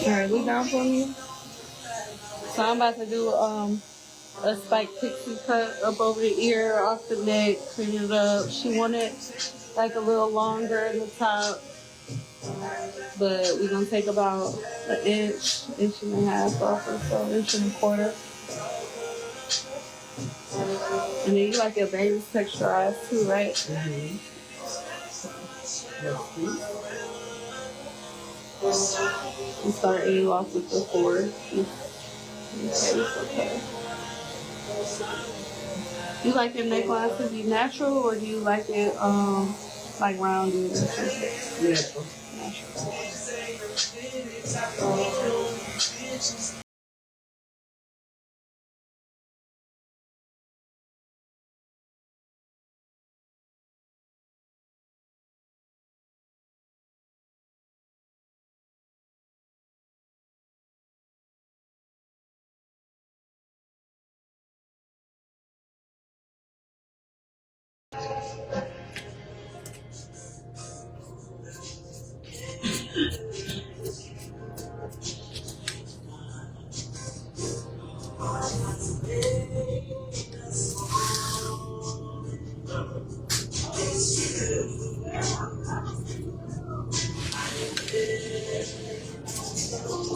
Alright, look down for me. So I'm about to do a spike pixie cut up over the ear, off the neck, clean it up. She wanted like a little longer in the top, but we're gonna take about an inch, inch and a half off or so, inch and a quarter. And then you like your bangs texturized too, right? Mm-hmm. You start you off with the 4. Okay. You like your necklines to be natural, or do you like it like rounded? Natural.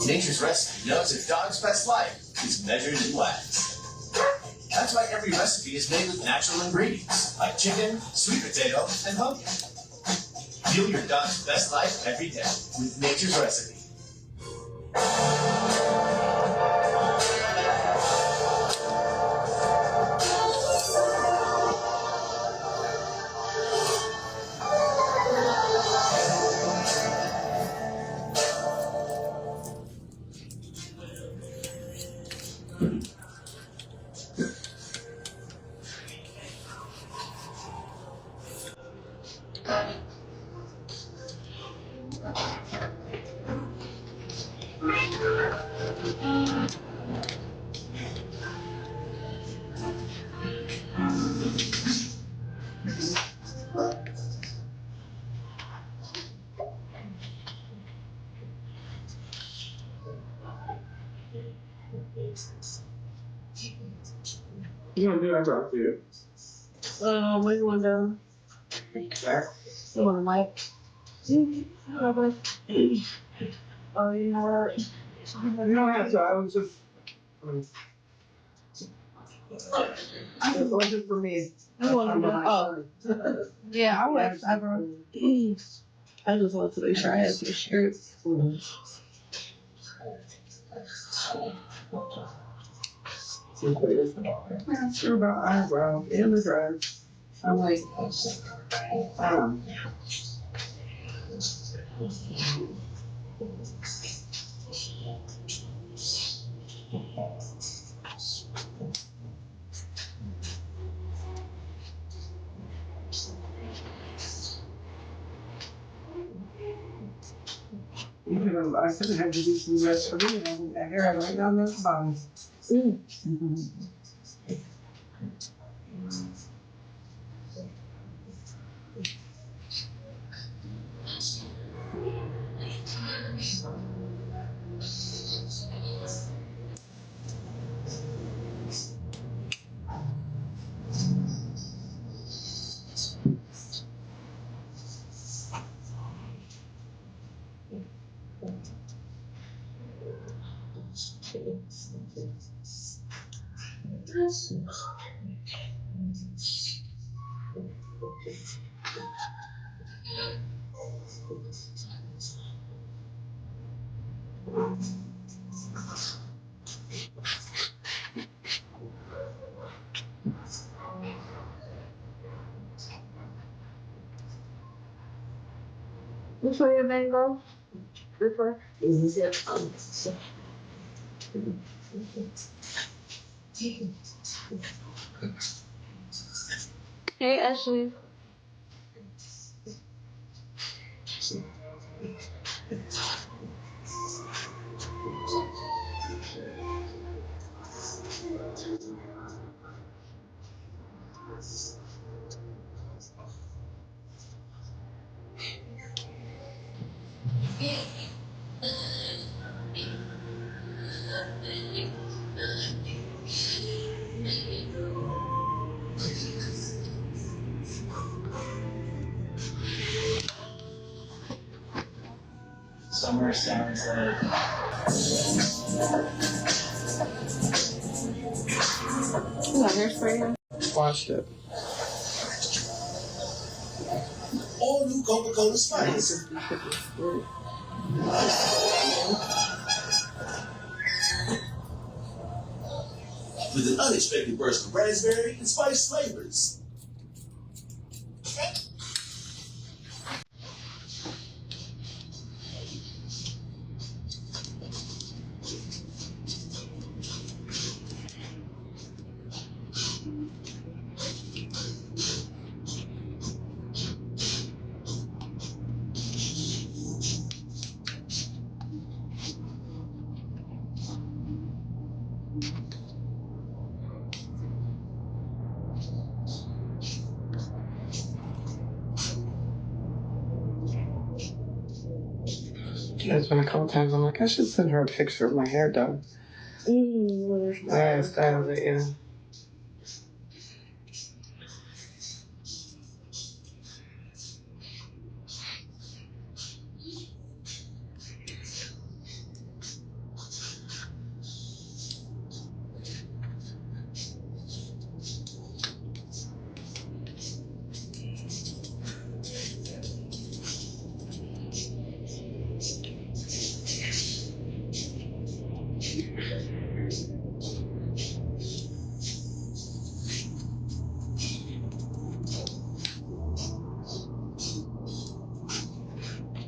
Nature's Recipe knows a dog's best life is measured in wax. That's why every recipe is made with natural ingredients like chicken, sweet potato, and pumpkin. Feel your dog's best life every day with Nature's Recipe. You want to do eyebrows too? What do you want to do? You want to like? Oh, you know what? You don't have to. I was just. It wasn't for me. I want to do. Oh, yeah, I like eyebrows. I just want to make sure I have some shirts. I'm not sure about eyebrows and the dress. I'm like, I could have had to do some rest for me. I hair had right down those buns. Which way your bang go? This way? Hey, Ashley. Summer sounds like You got hairspray? Watched it. all new Coca-Cola Spice. With an unexpected burst of raspberry and spice flavors. There's been a couple times I'm like, I should send her a picture of my hair done. Yeah, I styled it, yeah.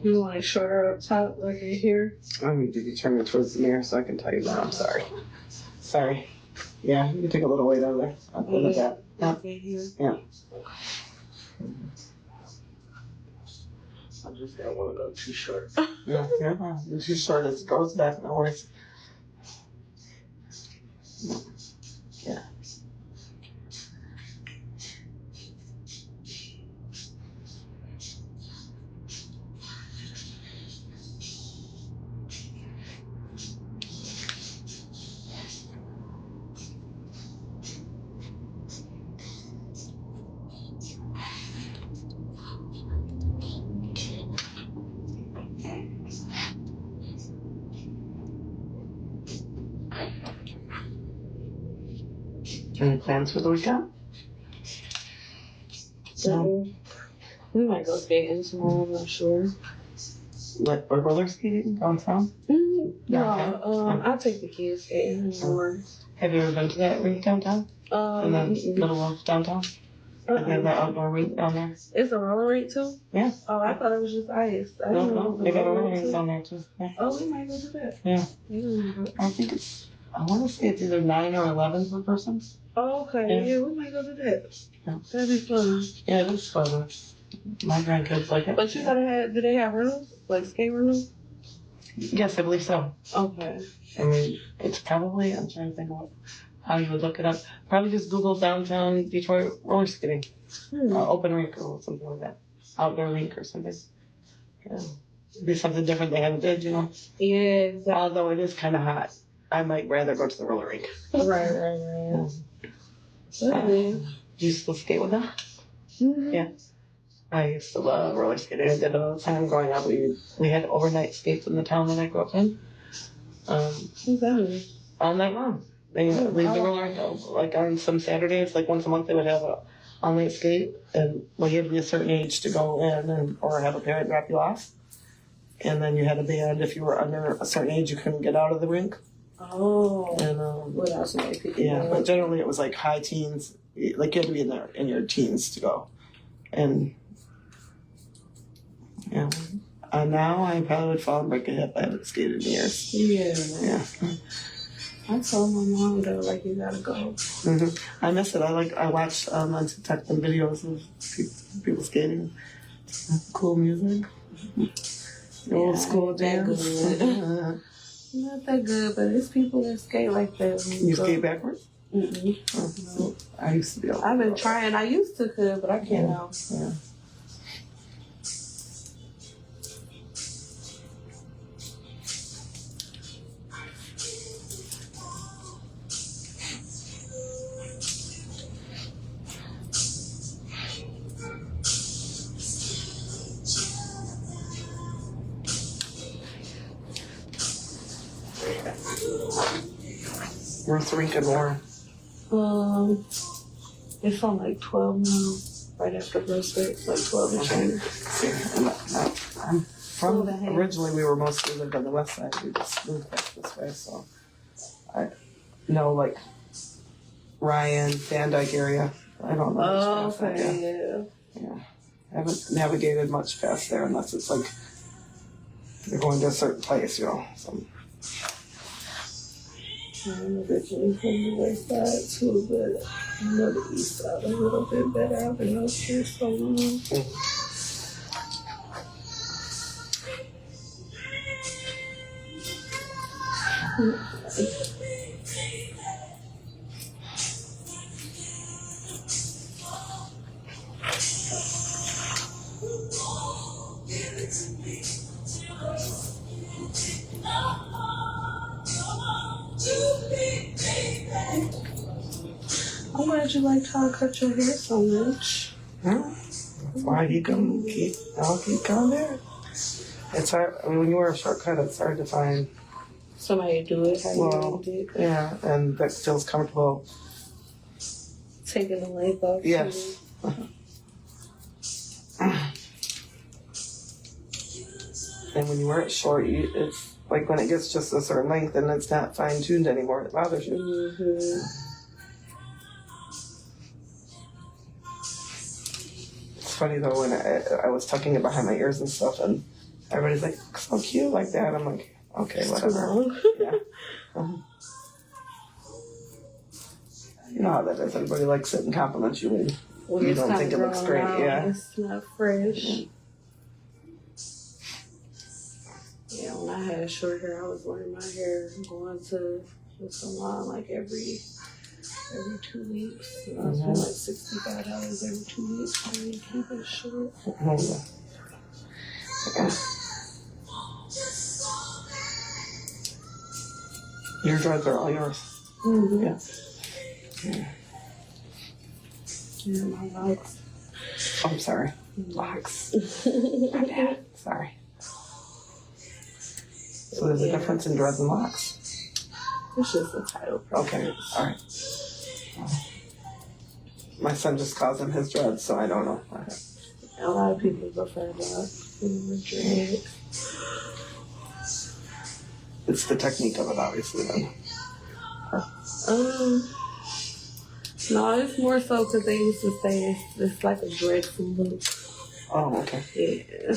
You want it shorter up top, like right here? I need to turn it towards the mirror so I can tell you that. I'm sorry. Sorry. Yeah, you can take a little weight out of there. I'll put it back. Yeah. Yeah. I just don't want to go too short. Yeah, yeah. Too short, it goes back. No worries. Yeah. Any plans for the weekend? No. We might go skating tomorrow, I'm not sure. Like roller skating downtown? No, I'll take the kids skating more. Have you ever been to that rink downtown? In the middle of downtown? They have that outdoor rink down there. It's a roller rink too? Yeah. Oh, I thought it was just ice. No, they got a roller rink down there too. Yeah. Oh, we might go to that. Yeah. I think I want to say it's either 9 or 11 per person. Oh, okay. Yeah, we might go to that. Yeah. That'd be fun. Yeah, it is fun. My grandkids like it. But you gotta have, do they have rentals? Like skate rentals? Yes, I believe so. Okay. I mean, it's probably, I'm trying to think of how you would look it up. Probably just Google downtown Detroit roller skating. Open rink or something like that. Outdoor rink or something. Yeah. It'd be something different they haven't did, you know? Yeah, exactly. Although it is kind of hot. I might rather go to the roller rink. Right. Yeah. You used to skate with them? Mm-hmm. Yeah. I used to love roller skating. I did it all the time growing up. We had overnight skates in the town that I grew up in. Exactly. All night long. They leave the roller rink like on some Saturdays, like once a month they would have a all-night skate, and you had to be a certain age to go in or have a parent drop you off. And then you had a band. If you were under a certain age, you couldn't get out of the rink. Oh. And what else? Yeah, but generally it was like high teens. Like you had to be in your teens to go. And yeah. Now I probably would fall and break a hip. I haven't skated in years. Yeah. I told my mom though, like, you gotta go. Mm-hmm. I miss it. I watch on TikTok some videos of people skating. Cool music. Old school dance. Not that good, but it's people that skate like that. You skate backwards? No. I used to be able to. I've been trying. I used to could, but I can't now. Yeah. Ruth Rink and Warren? It's on like 12 now. Right after Brunswick, like 12 and change. I'm from originally we were mostly lived on the west side. We just moved back this way, so I know like Ryan, Van Dyke area. I don't know much past that. Yeah. I haven't navigated much past there unless it's like you're going to a certain place, you know. So. I'm originally from the west side too, but I know the east side a little bit better. I've been out here so long. I'm glad you like how I cut your hair so much. That's why I'll keep going there. It's hard. I mean, when you wear a short cut, it's hard to find somebody to do it how you want it. Yeah, and that feels comfortable. Taking the length off. Yes. And when you wear it short, it's like when it gets just a certain length and it's not fine tuned anymore, it bothers you. Mm-hmm. It's funny though when I was tucking it behind my ears and stuff, and everybody's like, "So cute like that." I'm like, "Okay, whatever." Yeah. You know how that is. Everybody likes it and compliments you when you don't think it looks great. Yeah. It's not fresh. Yeah, when I had short hair, I was wearing my hair going to the salon like every 2 weeks. And I was paying like $65 every 2 weeks for me to keep it short. Your dreads are all yours. Mm-hmm. Yeah. Yeah, my locks. Oh, I'm sorry. Locks. My bad. Sorry. So there's a difference in dreads and locks? It's just a title preference. Okay, alright. My son just calls them his dreads, so I don't know. A lot of people prefer locks over dreads. It's the technique of it, obviously, then. No, it's more so because they used to say it's like a dreadful look. Oh, okay. Yeah.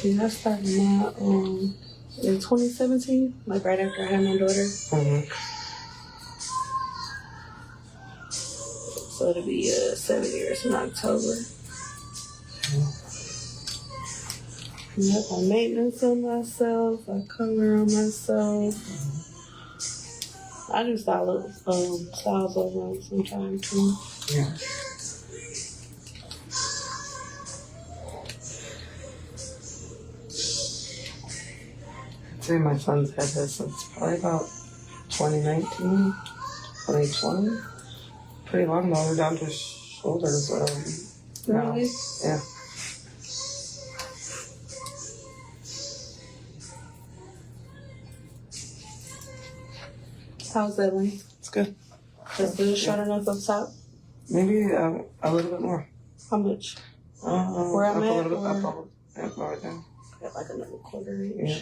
Yeah, I started my in 2017, like right after I had my daughter. Mm-hmm. So it'll be 7 years in October. Yep, I maintenance on myself. I cover on myself. I do styles over them sometimes too. Yeah. I'd say my son's had this since probably about 2019, 2020. Pretty long though, they're down to his shoulders. Now. Really? Yeah. How's that length? It's good. Is it short enough up top? Maybe a little bit more. How much? Where I'm up at, a little bit, or- up lower down. Got like another quarter inch. Yeah.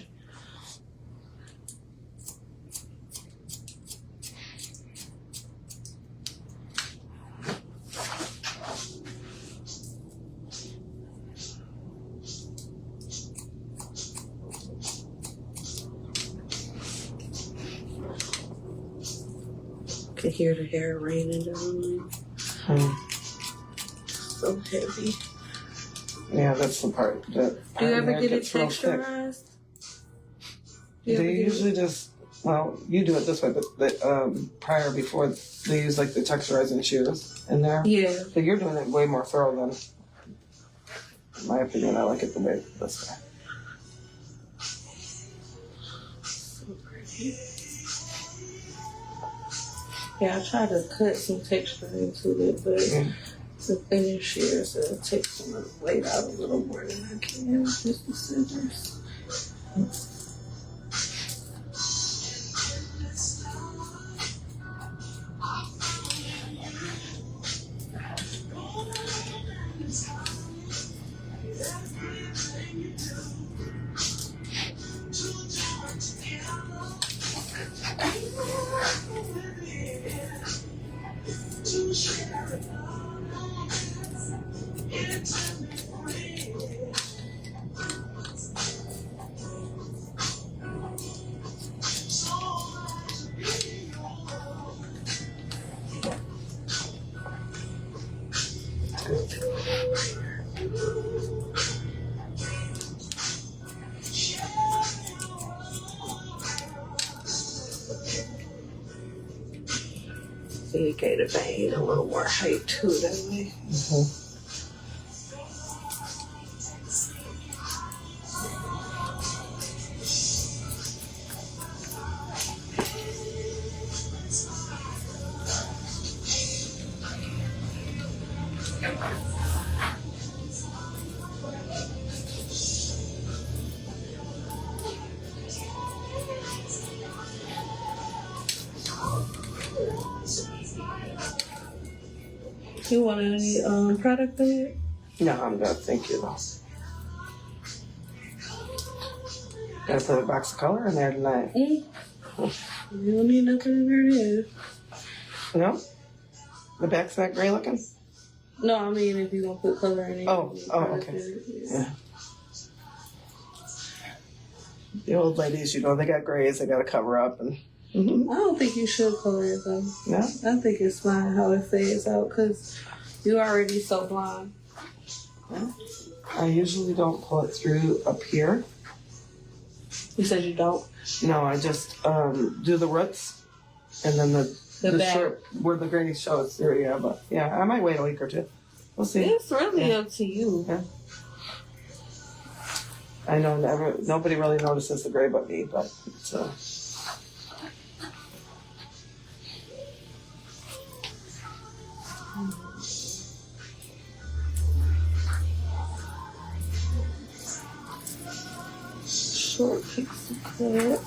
Could hear the hair raining down. So heavy. Yeah, that's the part that. Do you ever hair get it gets real thick. texturized? They usually just, well, you do it this way, but prior, before, they use like the texturizing shears in there. Yeah. But you're doing it way more thorough than. In my opinion, I like it the way this way. So pretty. Yeah, I tried to cut some texture into it, but the finish here, so it takes some of the weight out a little more than I can with just the scissors. So you gave the vein a little more height too that way. You want any product bag? No, I'm good. Thank you, though. Gotta put a box of color in there tonight. You don't need nothing in there yet. No? The back's not gray looking? No, I mean if you gonna put color in it. Oh, okay. Yeah. The old ladies, you know, they got grays, they gotta cover up and. I don't think you should color it though. No? I think it's fine how it fades out because you're already so blonde. Yeah. I usually don't pull it through up here. You said you don't? No, I just do the roots and then the back. short where the grainy shows through. Yeah, but yeah, I might wait a week or two. We'll see. It's really up to you. Yeah. I know nobody really notices the gray but me, but so. Short pixie cut.